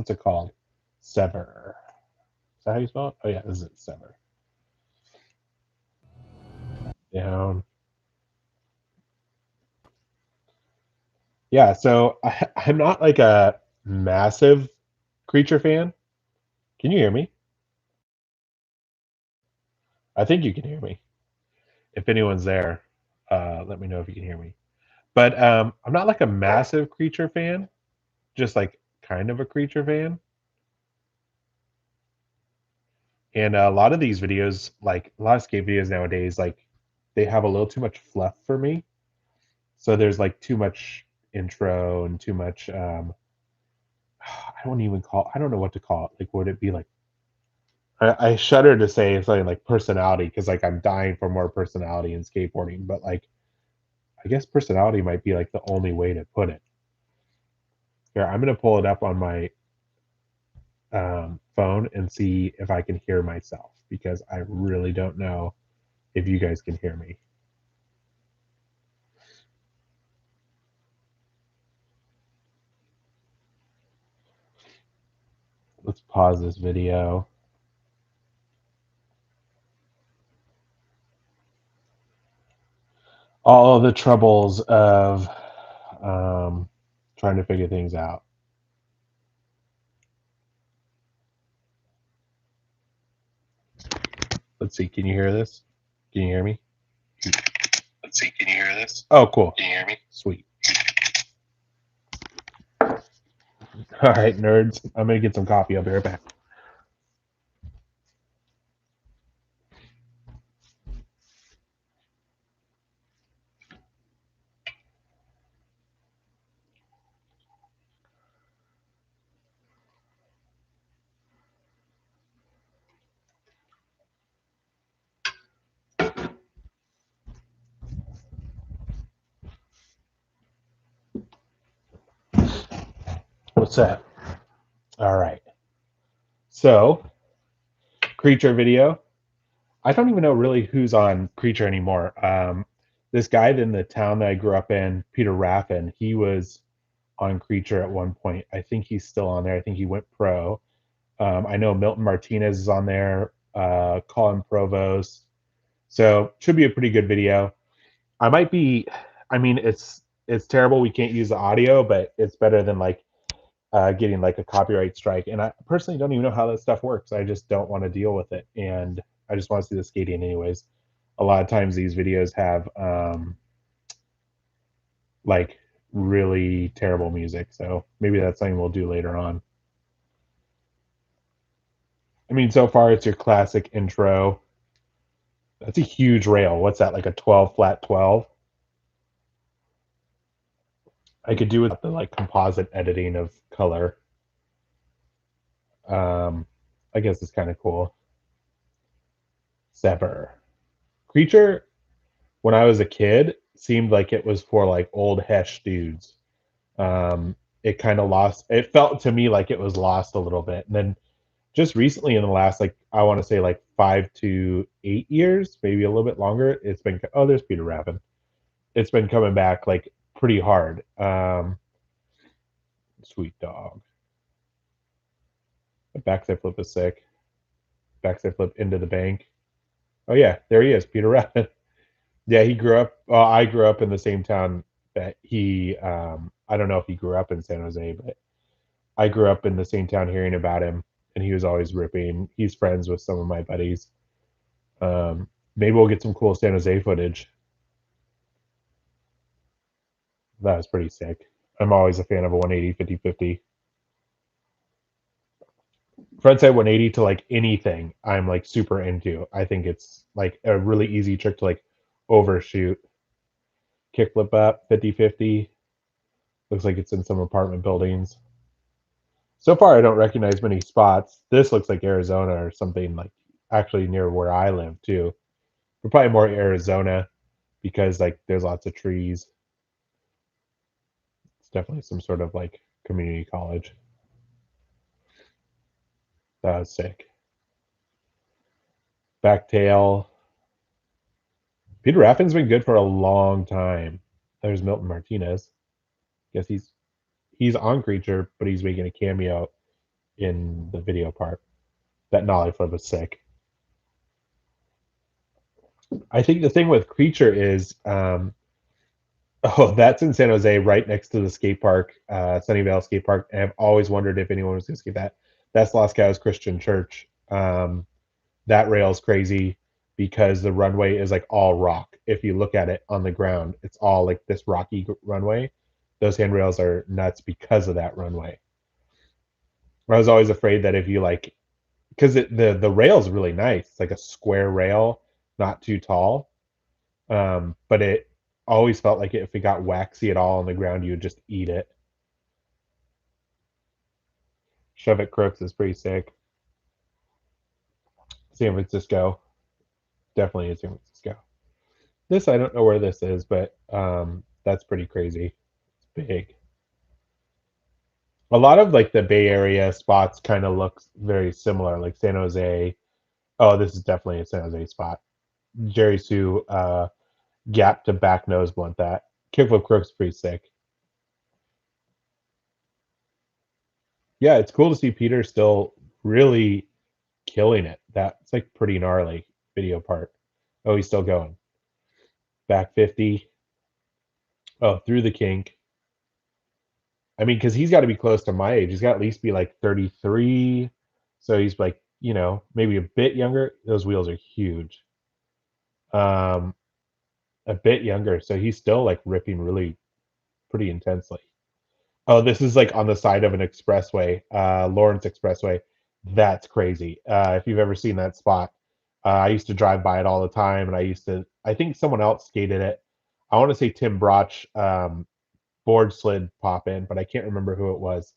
What's it called? Sever. Is that how you spell it? Oh yeah, this is it, Sever. Down. Yeah, so I'm not like a massive creature fan. Can you hear me? I think you can hear me. If anyone's there, let me know if you can hear me. But I'm not like a massive creature fan, just like kind of a creature fan. And a lot of these videos, like a lot of skate videos nowadays, like they have a little too much fluff for me. So there's like too much intro and too much I don't know what to call it. Like would it be like I shudder to say something like personality because like I'm dying for more personality in skateboarding, but like I guess personality might be like the only way to put it. Here, I'm gonna pull it up on my phone and see if I can hear myself because I really don't know if you guys can hear me. Let's pause this video. All of the troubles of um, trying to figure things out. Let's see. Can you hear this? Can you hear me? Let's see, can you hear this? Oh, cool. Can you hear me? Sweet. All right, nerds. I'm gonna get some coffee. I'll be right back. What's that? All right. So, creature video. I don't even know really who's on creature anymore. This guy in the town that I grew up in, Peter Raffin, he was on creature at one point. I think he's still on there. I think he went pro. I know Milton Martinez is on there. Colin Provost. So should be a pretty good video. I might be. I mean, it's terrible we can't use the audio, but it's better than like getting like a copyright strike. And I personally don't even know how that stuff works. I just don't want to deal with it, and I just want to see the skating anyways. A lot of times these videos have like really terrible music, so maybe that's something we'll do later on. I mean, so far it's your classic intro. That's a huge rail. What's that? Like a 12 flat 12? I could do with the like composite editing of color. Um, I guess it's kind of cool. Sever. Creature, when I was a kid, seemed like it was for like old Hesh dudes. It kind of lost, it felt to me like it was lost a little bit. And then just recently in the last, like, I want to say like 5 to 8 years, maybe a little bit longer, it's been, oh, there's Peter Rabbin. It's been coming back like pretty hard. Sweet dog. The backside flip is sick. Backside flip into the bank. Oh yeah, there he is, Peter Rabbin. Yeah, he grew up. Well, I grew up in the same town that he. I don't know if he grew up in San Jose, but I grew up in the same town hearing about him, and he was always ripping. He's friends with some of my buddies. Maybe we'll get some cool San Jose footage. That was pretty sick. I'm always a fan of a 180 50-50. Frontside 180 to like anything, I'm like super into. I think it's like a really easy trick to like overshoot. Kickflip up 50-50. Looks like it's in some apartment buildings. So far, I don't recognize many spots. This looks like Arizona or something like actually near where I live too. But probably more Arizona because like there's lots of trees. It's definitely some sort of like community college. That was sick. Backtail. Peter Raffin's been good for a long time. There's Milton Martinez. Guess he's on Creature, but he's making a cameo in the video part. That nollie flip was sick. I think the thing with Creature is, oh, that's in San Jose, right next to the skate park, Sunnyvale Skate Park. And I've always wondered if anyone was going to skate that. That's Los Gatos Christian Church. That rail's crazy because the runway is like all rock. If you look at it on the ground, it's all like this rocky runway. Those handrails are nuts because of that runway. I was always afraid that if you like, because the rail's really nice, it's like a square rail, not too tall. But it always felt like if it got waxy at all on the ground, you would just eat it. Shove It Crooks is pretty sick. San Francisco, definitely is San Francisco. This I don't know where this is, but that's pretty crazy. It's big. A lot of like the Bay Area spots kind of look very similar, like San Jose. Oh, this is definitely a San Jose spot. Jerry Sue gap to back nose blunt that. Kickflip Crook's pretty sick. Yeah, it's cool to see Peter still really killing it. That's like pretty gnarly video part. Oh, he's still going. Back 50. Oh, through the kink. I mean, because he's got to be close to my age. He's got to at least be like 33. So he's like, maybe a bit younger. Those wheels are huge. Um, a bit younger. So he's still like ripping really pretty intensely. Oh, this is like on the side of an expressway, Lawrence Expressway. That's crazy. If you've ever seen that spot, I used to drive by it all the time, and I think someone else skated it. I want to say Tim Broch board slid pop in, but I can't remember who it was.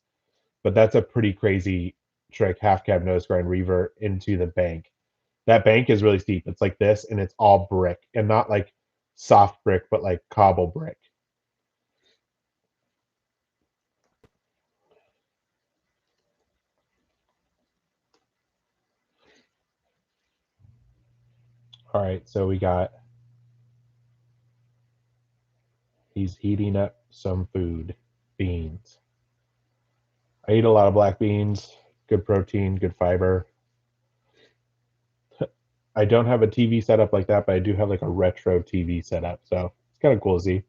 But that's a pretty crazy trick, half cab nose grind revert into the bank. That bank is really steep. It's like this, and it's all brick, and not like soft brick, but like cobble brick. All right, so he's heating up some food, beans. I eat a lot of black beans, good protein, good fiber. I don't have a TV setup like that, but I do have like a retro TV setup, so it's kind of cool to see.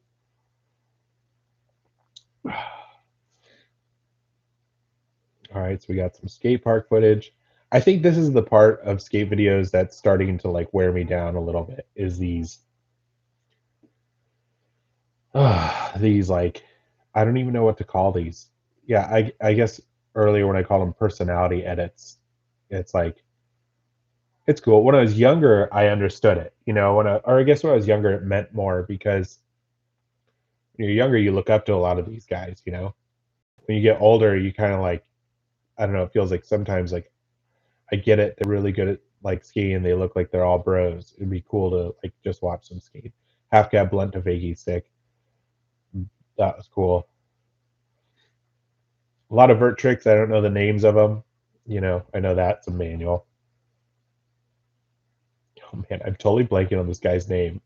All right, so we got some skate park footage. I think this is the part of skate videos that's starting to like wear me down a little bit. Is these like I don't even know what to call these. Yeah, I guess earlier when I called them personality edits, it's like it's cool. When I was younger, I understood it. Or I guess when I was younger, it meant more because when you're younger, you look up to a lot of these guys. When you get older, you kind of like I don't know. It feels like sometimes like I get it. They're really good at like skiing. They look like they're all bros. It'd be cool to like just watch them skate. Half cab blunt to fakie stick. That was cool. A lot of vert tricks. I don't know the names of them. I know that's a manual. Oh man, I'm totally blanking on this guy's name.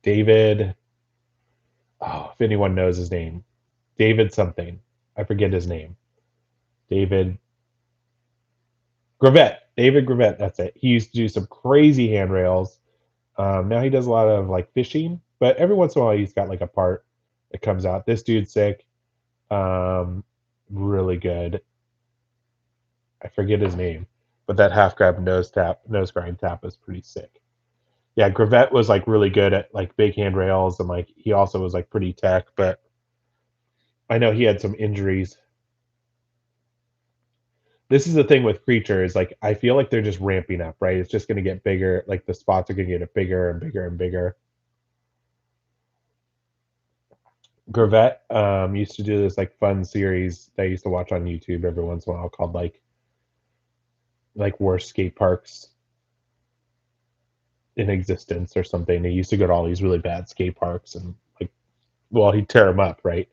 David. Oh, if anyone knows his name, David something. I forget his name. David Gravette. David Gravette. That's it. He used to do some crazy handrails. Now he does a lot of like fishing, but every once in a while he's got like a part that comes out. This dude's sick. Um, really good. I forget his name, but that half grab nose grind tap is pretty sick. Yeah, Gravette was like really good at like big handrails, and like he also was like pretty tech, but I know he had some injuries. This is the thing with Creature is like I feel like they're just ramping up, right? It's just going to get bigger. Like the spots are going to get bigger and bigger and bigger. Gravette used to do this like fun series that I used to watch on YouTube every once in a while called like worst skate parks in existence or something. They used to go to all these really bad skate parks and like, well, he'd tear them up, right?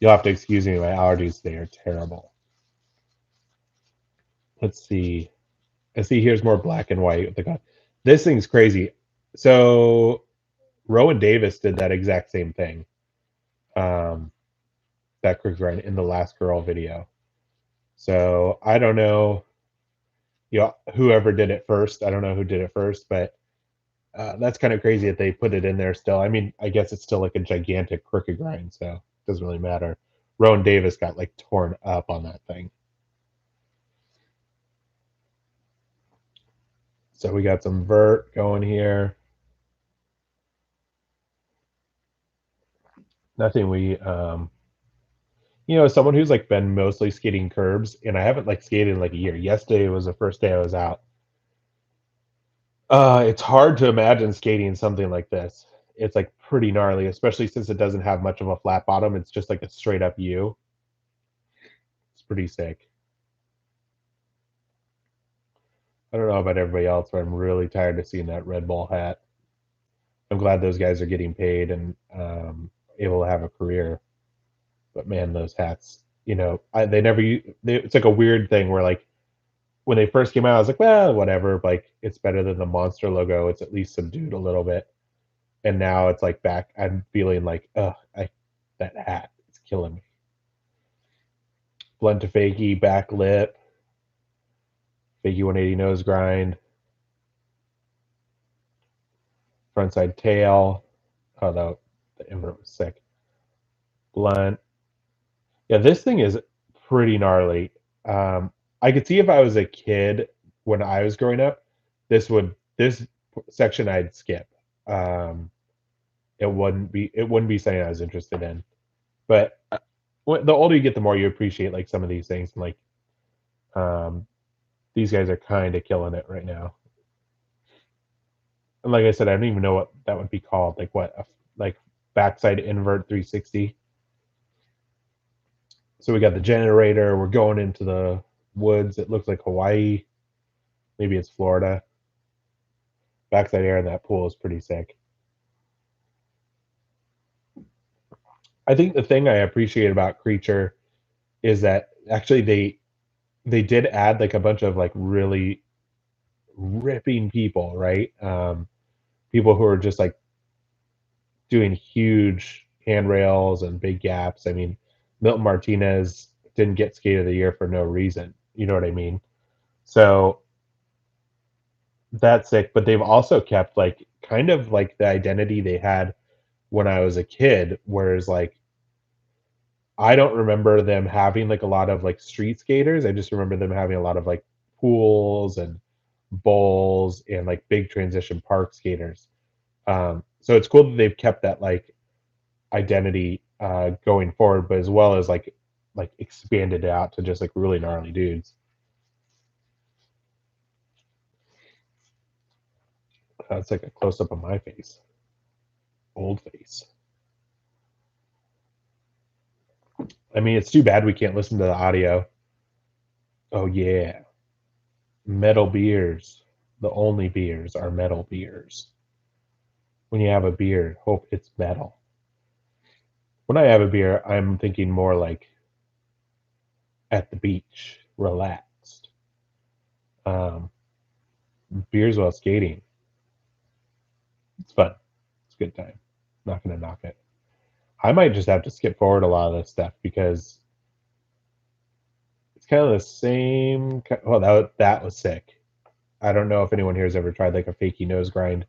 You'll have to excuse me, my allergies today are terrible. Let's see. I see here's more black and white. This thing's crazy. So Rowan Davis did that exact same thing. Um, that crooked grind in the last girl video. So I don't know, whoever did it first. I don't know who did it first, but that's kind of crazy that they put it in there still. I mean, I guess it's still like a gigantic crooked grind, so it doesn't really matter. Rowan Davis got like torn up on that thing. So we got some vert going here. Nothing we someone who's like been mostly skating curbs, and I haven't like skated in like a year. Yesterday was the first day I was out. It's hard to imagine skating something like this. It's like pretty gnarly, especially since it doesn't have much of a flat bottom. It's just like a straight up U. It's pretty sick. I don't know about everybody else, but I'm really tired of seeing that Red Bull hat. I'm glad those guys are getting paid and able to have a career. But man, those hats, they never. It's like a weird thing where like when they first came out, I was like, well, whatever. Like it's better than the Monster logo. It's at least subdued a little bit. And now it's like back. I'm feeling like, that hat is killing me. Blend to fakie, back lip, fakie 180 nose grind, frontside tail. Oh, the invert was sick. Blunt. Yeah, this thing is pretty gnarly. I could see if I was a kid when I was growing up, this section I'd skip. Um, it wouldn't be something I was interested in. But the older you get, the more you appreciate like some of these things. And like um, these guys are kind of killing it right now. And like I said, I don't even know what that would be called. Like what, like backside invert 360. So we got the generator. We're going into the woods. It looks like Hawaii. Maybe it's Florida. Backside air in that pool is pretty sick. I think the thing I appreciate about Creature is that actually they did add like a bunch of like really ripping people, right? People who are just like doing huge handrails and big gaps. I mean, Milton Martinez didn't get skate of the year for no reason. You know what I mean? So that's sick. But they've also kept like kind of like the identity they had when I was a kid, whereas like I don't remember them having like a lot of like street skaters. I just remember them having a lot of like pools and bowls and like big transition park skaters. So it's cool that they've kept that like identity going forward, but as well as like expanded it out to just like really gnarly dudes. That's like a close up of my face, old face. I mean, it's too bad we can't listen to the audio. Oh yeah, metal beers. The only beers are metal beers. When you have a beer, hope it's metal. When I have a beer, I'm thinking more like at the beach, relaxed. Um, beers while skating. It's fun. It's a good time. Not gonna knock it. I might just have to skip forward a lot of this stuff because it's kind of the same. Oh, that was sick. I don't know if anyone here has ever tried like a fakie nose grind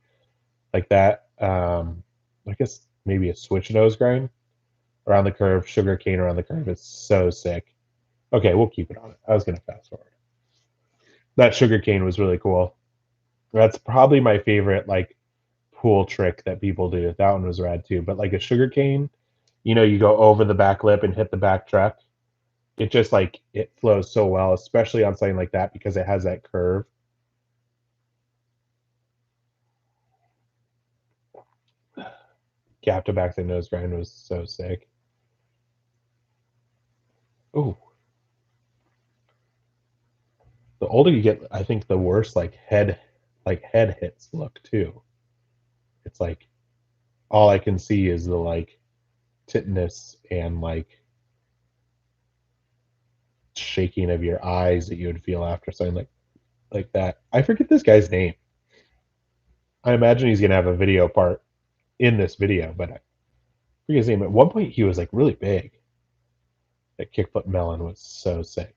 like that. I guess maybe a switch nose grind around the curve, sugar cane around the curve. It's so sick. Okay, we'll keep it on it. I was gonna fast forward. That sugar cane was really cool. That's probably my favorite like pool trick that people do. That one was rad too. But like a sugar cane, you go over the back lip and hit the back truck. It just like it flows so well, especially on something like that because it has that curve. Gap to backside nose grind was so sick. Oh, the older you get, I think the worse like head hits look too. It's like all I can see is the like tinnitus and like shaking of your eyes that you would feel after something like that. I forget this guy's name. I imagine he's gonna have a video part in this video, but I forget his name. At one point, he was like really big. That kickflip melon was so sick.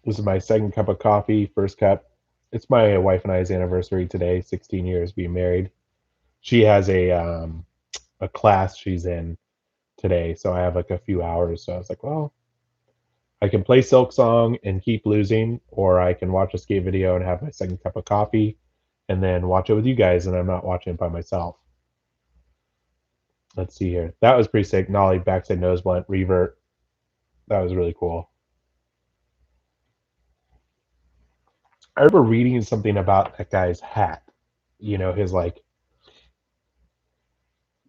This is my second cup of coffee, first cup. It's my wife and I's anniversary today, 16 years being married. She has a class she's in today, so I have like a few hours. So I was like, well, I can play Silk Song and keep losing, or I can watch a skate video and have my second cup of coffee and then watch it with you guys, and I'm not watching it by myself. Let's see here. That was pretty sick. Nollie, backside nose blunt, revert. That was really cool. I remember reading something about that guy's hat. You know, his like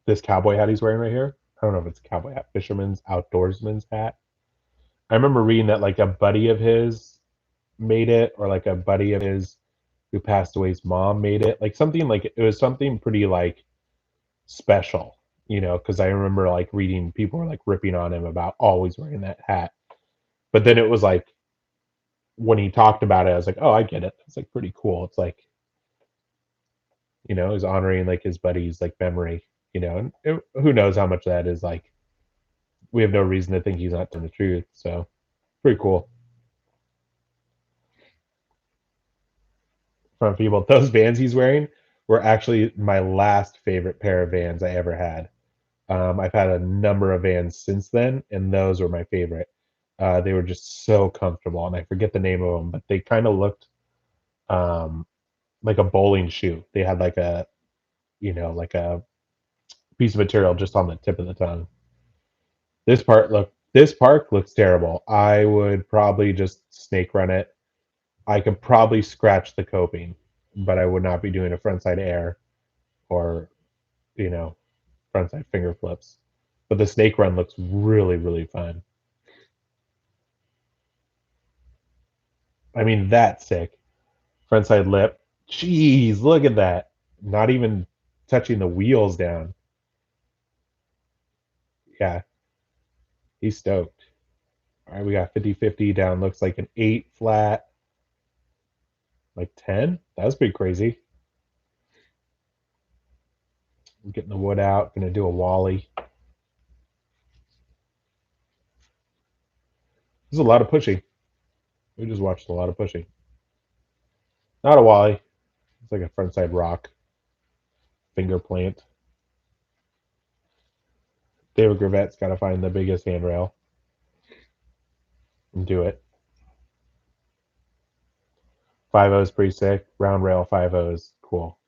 this cowboy hat he's wearing right here. I don't know if it's a cowboy hat, fisherman's outdoorsman's hat. I remember reading that like a buddy of his made it, or like a buddy of his who passed away's mom made it. Like something like it was something pretty like special, you know, because I remember like reading people were like ripping on him about always wearing that hat. But then it was like when he talked about it, I was like, oh, I get it. It's like pretty cool. It's like, you know, he's honoring like his buddy's like memory, you know, and who knows how much that is like. We have no reason to think he's not telling the truth. So pretty cool. From people, those Vans he's wearing were actually my last favorite pair of Vans I ever had. I've had a number of Vans since then, and those were my favorite. They were just so comfortable, and I forget the name of them, but they kind of looked um, like a bowling shoe. They had like a, you know, like a piece of material just on the tip of the tongue. This park looks terrible. I would probably just snake run it. I could probably scratch the coping, but I would not be doing a frontside air or, you know, frontside finger flips. But the snake run looks really, really fun. I mean, that's sick. Frontside lip. Jeez, look at that. Not even touching the wheels down. Yeah, he's stoked. All right, we got 50-50 down. Looks like an 8 flat, like 10. That was pretty crazy. I'm getting the wood out. Gonna do a Wally. There's a lot of pushing. We just watched a lot of pushing. Not a Wally. It's like a frontside rock. Finger plant. David Gravette's got to find the biggest handrail and do it. 5-0 is pretty sick. Round rail 5-0 is cool.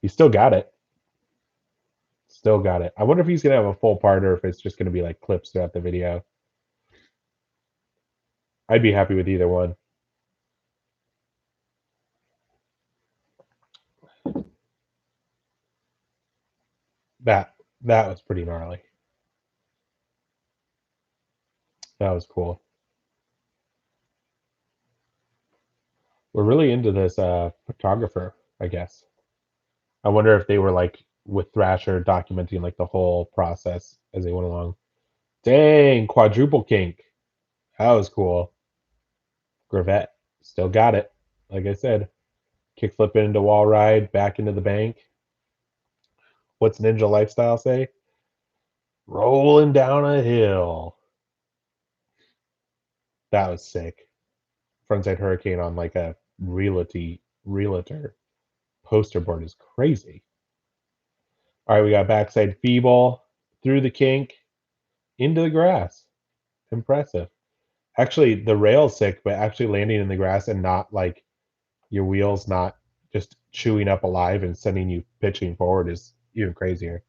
He still got it. Still got it. I wonder if he's going to have a full part or if it's just going to be like clips throughout the video. I'd be happy with either one. That was pretty gnarly. That was cool. We're really into this photographer, I guess. I wonder if they were like with Thrasher documenting like the whole process as they went along. Dang, quadruple kink. That was cool. Gravette still got it. Like I said, kick flip into wall ride, back into the bank. What's Ninja Lifestyle say? Rolling down a hill. That was sick. Frontside hurricane on like a realtor poster board is crazy. All right, we got backside feeble through the kink into the grass. Impressive. Actually, the rail's sick, but actually landing in the grass and not like your wheels not just chewing up alive and sending you pitching forward is even crazier.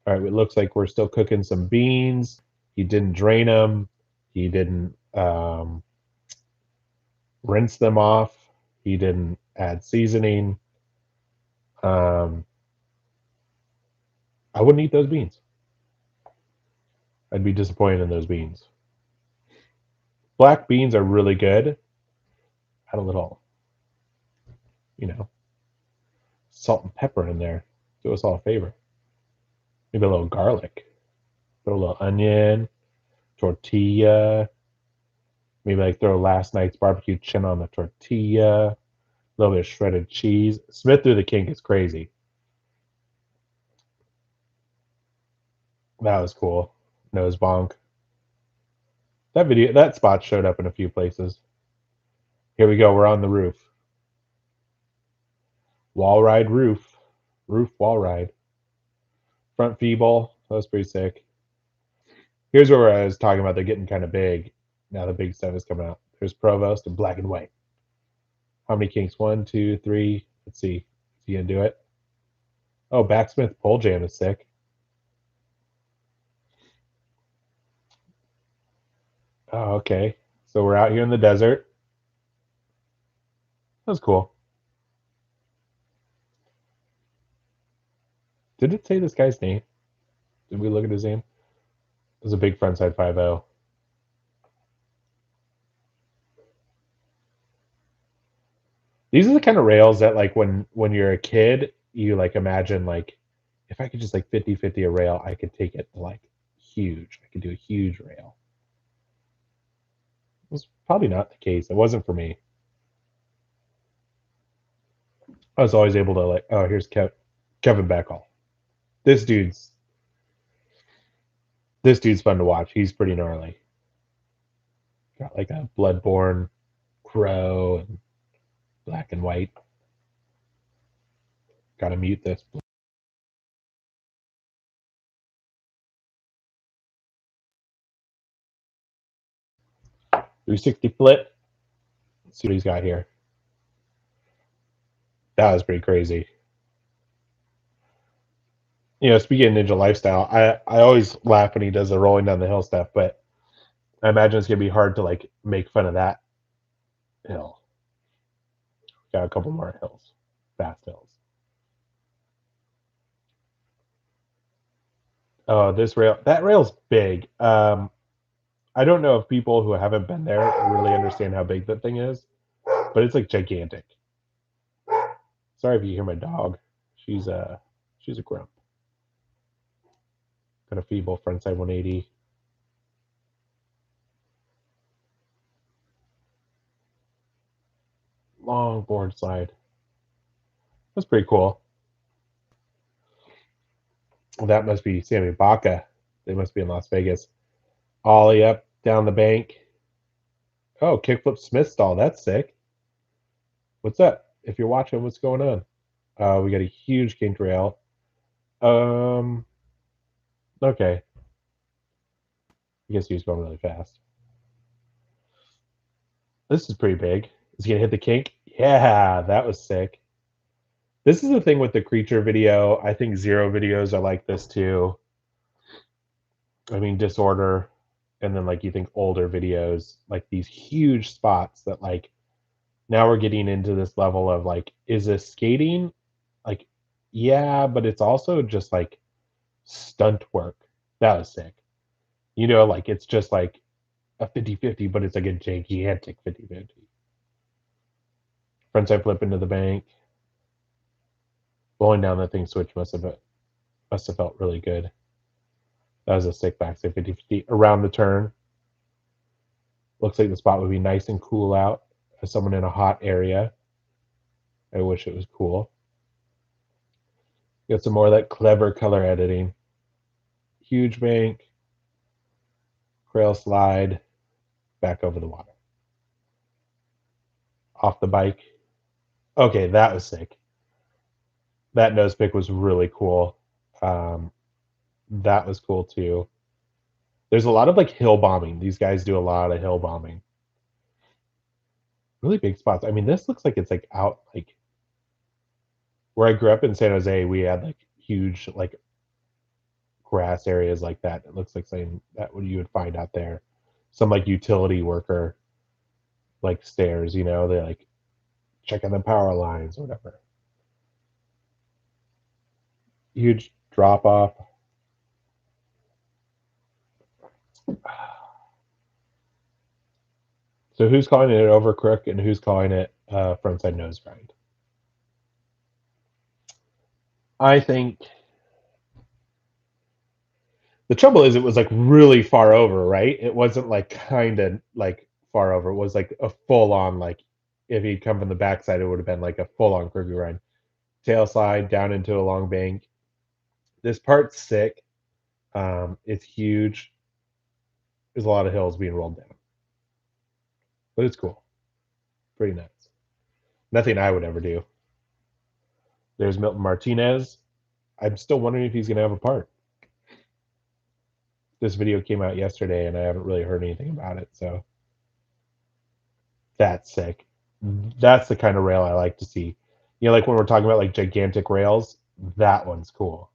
All right, it looks like we're still cooking some beans. He didn't drain them. He didn't rinse them off. He didn't add seasoning. Um, I wouldn't eat those beans. I'd be disappointed in those beans. Black beans are really good. Add a little, you know, salt and pepper in there. Do us all a favor. Maybe a little garlic. Throw a little onion, tortilla. Maybe like throw last night's barbecue chicken on the tortilla. A little bit of shredded cheese. Smith through the kink is crazy. That was cool. Nose bonk. That spot showed up in a few places. Here we go. We're on the roof. Wall ride roof. Roof wall ride. Front feeble. That was pretty sick. Here's where I was talking about they're getting kind of big. Now the big stuff is coming out. There's Provost and black and white. How many kinks? One, two, three. Let's see. Is he gonna do it? Oh, backsmith pole jam is sick. Oh, okay. So we're out here in the desert. That's cool. Did it say this guy's name? Did we look at his name? It was a big frontside 5.0. These are the kind of rails that like when you're a kid, you like imagine like if I could just like 50-50 a rail, I could take it to like huge. I could do a huge rail. It was probably not the case. It wasn't for me. I was always able to like, oh, here's Kevin Beckle. This dude's this dude's fun to watch. He's pretty gnarly. Got like a bloodborne crow and black and white. Gotta mute this. 360 flip. Let's see what he's got here. That was pretty crazy. Speaking of Ninja Lifestyle, I always laugh when he does the rolling down the hill stuff, but I imagine it's gonna be hard to like make fun of that hill. Got a couple more hills, fast hills. Oh, that rail's big. I don't know if people who haven't been there really understand how big that thing is, but it's like gigantic. Sorry if you hear my dog. She's a grump. Got a feeble frontside 180. Long board slide. That's pretty cool. Well, that must be Sammy Baca. They must be in Las Vegas. Ollie up down the bank. Oh, kickflip Smith stall. That's sick. What's up? If you're watching, what's going on? We got a huge kink rail. Okay. I guess he was going really fast. This is pretty big. Is he gonna hit the kink? Yeah, that was sick. This is the thing with the creature video. I think zero videos are like this too. I mean, disorder, and then like you think older videos, like these huge spots that like now we're getting into this level of like, is this skating? Like, yeah, but it's also just like stunt work. That was sick. Like it's just like a 50-50, but it's like a gigantic 50-50. Frontside flip into the bank. Blowing down that thing switch must have felt really good. That was a sick backside 50-50 around the turn. Looks like the spot would be nice and cool out as someone in a hot area. I wish it was cool. Get some more of that clever color editing. Huge bank, trail slide, back over the water. Off the bike. Okay, that was sick. That nose pick was really cool. That was cool too. There's a lot of like hill bombing. These guys do a lot of hill bombing. Really big spots. I mean, this looks like it's like out like where I grew up in San Jose. We had like huge like grass areas like that. It looks like something that what you would find out there. Some like utility worker like stairs. They like checking the power lines or whatever. Huge drop off. So who's calling it over crook and who's calling it frontside nose grind? I think the trouble is it was like really far over, right? It wasn't like kind of like far over. It was like a full on like if he'd come from the backside, it would have been like a full on crooked grind. Tail slide down into a long bank. This part's sick. It's huge. There's a lot of hills being rolled down, but it's cool. Pretty nuts. Nothing I would ever do. There's Milton Martinez. I'm still wondering if he's going to have a part. This video came out yesterday, and I haven't really heard anything about it, so that's sick. That's the kind of rail I like to see. You know, like when we're talking about like gigantic rails, that one's cool.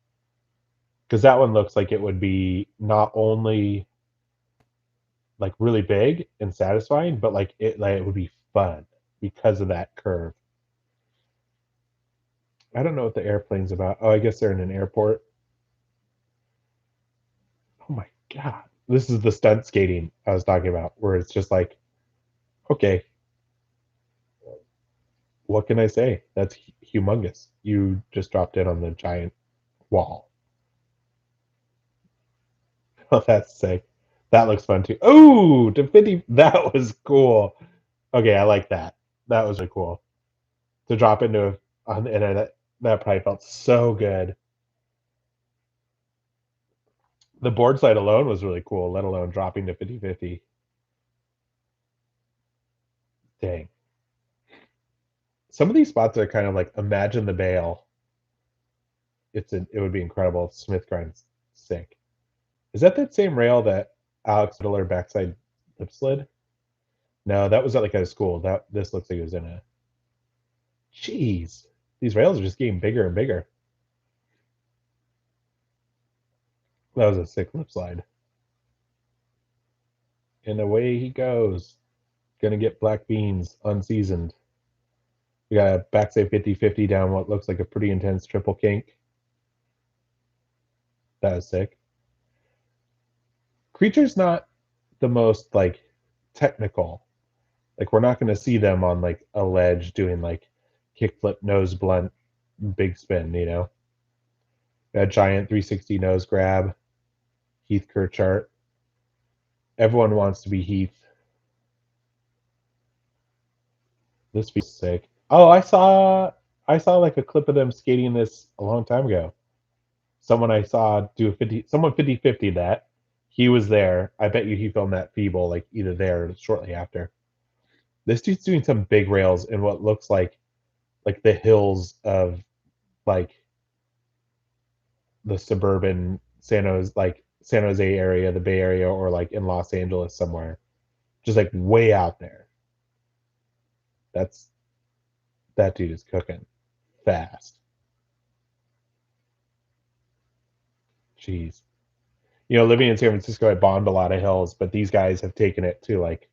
Because that one looks like it would be not only like really big and satisfying, but like it would be fun because of that curve. I don't know what the airplane's about. Oh, I guess they're in an airport. Oh my god. This is the stunt skating I was talking about, where it's just like, okay, what can I say? That's humongous. You just dropped in on the giant wall. Oh, that's sick. That looks fun too. Oh, to 50. That was cool. Okay, I like that. That was really cool. To drop into on the internet, that probably felt so good. The board slide alone was really cool, let alone dropping to 50-50. Dang. Some of these spots are kind of like imagine the bail. It would be incredible. Smith grinds sick. Is that same rail that Alex Miller backside lip slid? No, that was at like at a school. That this looks like it was in a. Jeez, these rails are just getting bigger and bigger. That was a sick lip slide. And away he goes. Gonna get black beans unseasoned. We got a backside 50-50 down what looks like a pretty intense triple kink. That was sick. Creature's not the most like technical. Like we're not gonna see them on like a ledge doing like kickflip nose blunt big spin, you know. That giant 360 nose grab, Heath Kirchart. Everyone wants to be Heath. This feels sick. Oh, I saw like a clip of them skating this a long time ago. Someone I saw do a 50 someone 50-50 that. He was there. I bet you he filmed that feeble like either there or shortly after. This dude's doing some big rails in what looks like the hills of like the suburban San Jose area, the Bay Area, or like in Los Angeles somewhere. Just like way out there. That's that dude is cooking fast. Jeez. You know, living in San Francisco, I bombed a lot of hills, but these guys have taken it to like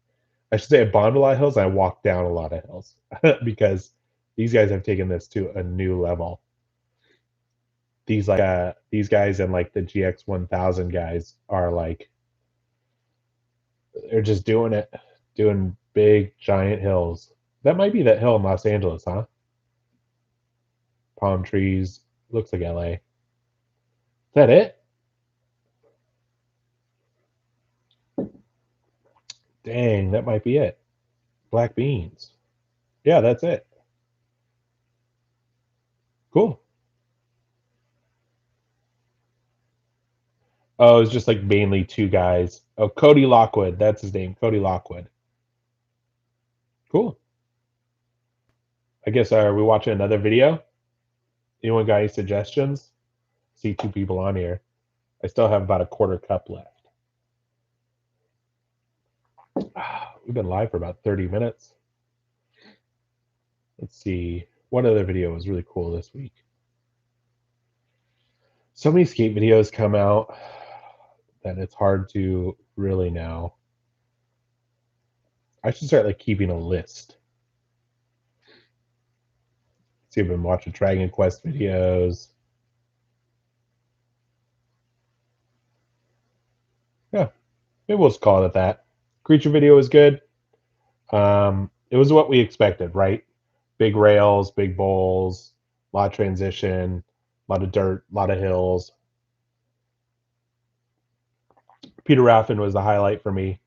I should say I bombed a lot of hills and I walked down a lot of hills because these guys have taken this to a new level. These guys and like the GX 1000 guys are like they're just doing it, doing big giant hills. That might be that hill in Los Angeles, huh? Palm trees. Looks like LA. Is that it? Dang, that might be it. Black beans. Yeah, that's it. Cool. Oh, it's just like mainly two guys. Oh, Cody Lockwood. That's his name. Cody Lockwood. Cool. I guess are we watching another video? Anyone got any suggestions? See two people on here. I still have about a quarter cup left. We've been live for about 30 minutes. Let's see. What other video was really cool this week? So many skate videos come out that it's hard to really know. I should start like keeping a list. See if I've been watching Dragon Quest videos. Yeah, maybe we'll just call it that. Creature video was good. It was what we expected, right? Big rails, big bowls, a lot of transition, a lot of dirt, a lot of hills. Peter Raffin was the highlight for me,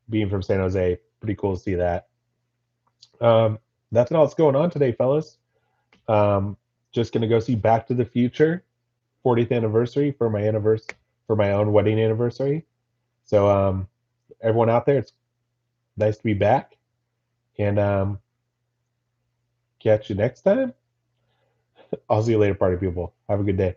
being from San Jose. Pretty cool to see that. That's all that's going on today, fellas. Just gonna go see Back to the Future, 40th anniversary for my anniversary for my own wedding anniversary. So everyone out there, it's nice to be back, and catch you next time. I'll see you later, party people. Have a good day.